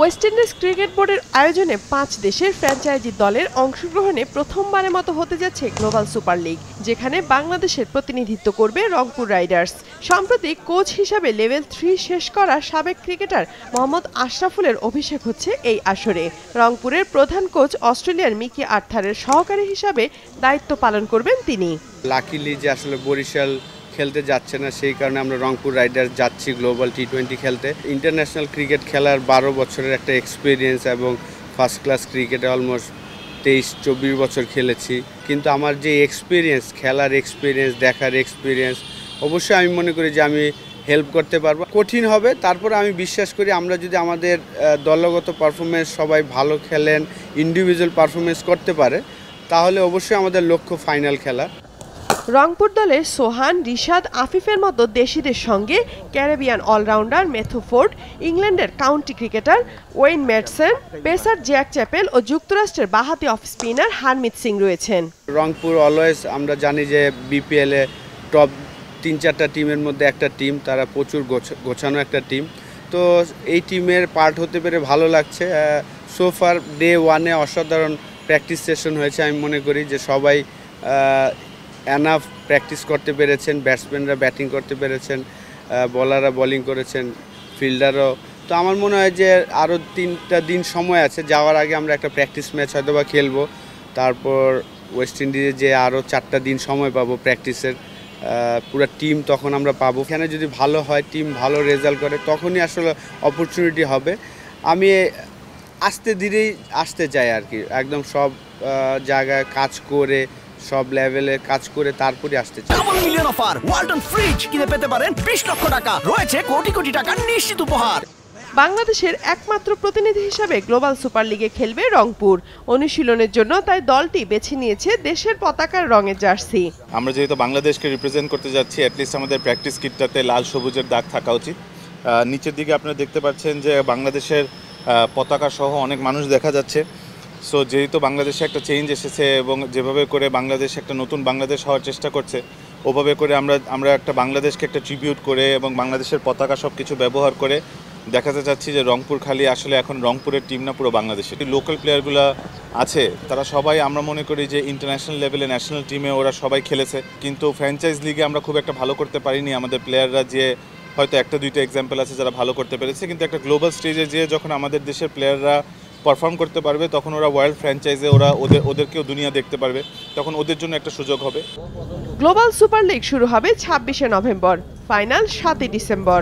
West Indies cricket বোর্ডের আয়োজনে ৫ দেশের ফ্র্যাঞ্চাইজি দলের অংশগ্রহণে প্রথমবারের মতো হতে যাচ্ছে গ্লোবাল সুপার লিগ, যেখানে বাংলাদেশের প্রতিনিধিত্ব করবে রংপুর রাইডার্স। সম্প্রতি কোচ হিসাবে লেভেল 3 শেষ করা সাবেক ক্রিকেটার মোহাম্মদ আশরাফুলের অভিষেক হচ্ছে এই আসরে। রংপুরের প্রধান কোচ অস্ট্রেলিয়ার মিকি আর্থারের সহকারী হিসাবে দায়িত্ব পালন করবেন তিনি। লাকিলি যে আসলে বরিশাল খেলতে যাচ্ছে না, সেই কারণে আমরা রংপুর রাইডার্স যাচ্ছি গ্লোবাল টি20 খেলতে। ইন্টারন্যাশনাল ক্রিকেট খেলার 12 বছরের একটা এক্সপিরিয়েন্স এবং ফার্স্ট ক্লাস ক্রিকেটে অলমোস্ট 23-24 বছর খেলেছি। কিন্তু আমার যে এক্সপিরিয়েন্স, খেলার এক্সপিরিয়েন্স, দেখার এক্সপিরিয়েন্স, অবশ্যই আমি মনে করি যে আমি হেল্প করতে পারবো। কঠিন হবে, তারপরে আমি বিশ্বাস করি আমরা যদি আমাদের দলগত পারফরমেন্স সবাই ভালো খেলেন, ইন্ডিভিজুয়াল পারফরমেন্স করতে পারে, তাহলে অবশ্যই আমাদের লক্ষ্য ফাইনাল খেলা। রংপুর দলে সোহান, রিশাদ, আফিফের মতো দেশিদের সঙ্গে ক্যারিবিয়ান অলরাউন্ডার ম্যাথু ফোর্ড, ইংল্যান্ডের county cricketer Wayne Madsen, pacer Jack Chapple ও যুক্তরাষ্ট্রের বাঁহাতি অফ স্পিনার হারমিত সিং রয়েছেন। রংপুর অলওয়েজ আমরা জানি যে বিপিএলে টপ 3-4টা টিমের মধ্যে একটা টিম, তারা প্রচুর গোছানো একটা টিম। তো এই টিমের পার্ট হতে পেরে ভালো লাগছে। সোফার ডে 1-এ অসাধারণ প্র্যাকটিস সেশন হয়েছে। আমি মনে করি যে সবাই এনাফ প্র্যাকটিস করতে পেরেছেন, ব্যাটসম্যানরা ব্যাটিং করতে পেরেছেন, বলাররা বোলিং করেছেন, ফিল্ডারও। তো আমার মনে হয় যে আরও 3টা দিন সময় আছে, যাওয়ার আগে আমরা একটা প্র্যাকটিস ম্যাচ হয়তো বা খেলবো। তারপর ওয়েস্ট ইন্ডিজে যে আরও 4টা দিন সময় পাবো প্র্যাকটিসের, পুরো টিম তখন আমরা পাবো। এখানে যদি ভালো হয়, টিম ভালো রেজাল্ট করে, তখনই আসলে অপরচুনিটি হবে। আমি আস্তে ধীরেই আসতে চাই আর কি, একদম সব জায়গায় কাজ করে, সব লেভেলে কাজ করে তারপরে আসতে চাই। Double million offer Walton fridge কিনে পেতে পারেন 20 লক্ষ টাকা, রয়েছে কোটি কোটি টাকার নিশ্চিত উপহার। বাংলাদেশের একমাত্র প্রতিনিধি হিসাবে গ্লোবাল সুপার লিগে খেলবে রংপুর। অনুশীলনের জন্য তাই দলটি বেছে নিয়েছে দেশের পতাকার রঙের জার্সি। আমরা যেহেতু বাংলাদেশকে রিপ্রেজেন্ট করতে যাচ্ছি, অ্যাটলিস্ট আমাদের প্র্যাকটিস কিটটাতে লাল সবুজের দাগ থাকা উচিত। নিচের দিকে আপনারা দেখতে পাচ্ছেন যে বাংলাদেশের পতাকা সহ অনেক মানুষ দেখা যাচ্ছে। সো যেহেতু বাংলাদেশে একটা চেঞ্জ এসেছে এবং যেভাবে করে বাংলাদেশ একটা নতুন বাংলাদেশ হওয়ার চেষ্টা করছে, ওভাবে করে আমরা একটা বাংলাদেশকে একটা ট্রিবিউট করে এবং বাংলাদেশের পতাকা সব কিছু ব্যবহার করে দেখাতে চাচ্ছি যে রংপুর খালি আসলে এখন রংপুরের টিম না, পুরো বাংলাদেশের। লোকাল প্লেয়ারগুলো আছে, তারা সবাই আমরা মনে করি যে ইন্টারন্যাশনাল লেভেলে ন্যাশনাল টিমে ওরা সবাই খেলেছে, কিন্তু ফ্র্যাঞ্চাইজ লিগে আমরা খুব একটা ভালো করতে পারিনি। আমাদের প্লেয়াররা যে হয়তো 1-2টা এক্সাম্পল আছে যারা ভালো করতে পেরেছে, কিন্তু একটা গ্লোবাল স্টেজে যে যখন আমাদের দেশের প্লেয়াররা পারফর্ম করতে পারবে, তখন ওরা ওয়ার্ল্ড ফ্র্যাঞ্চাইজে ওদেরকেও দুনিয়া দেখতে পারবে, তখন ওদের জন্য একটা সুযোগ হবে। গ্লোবাল সুপার লিগ শুরু হবে 26শে নভেম্বর, ফাইনাল 7ই ডিসেম্বর।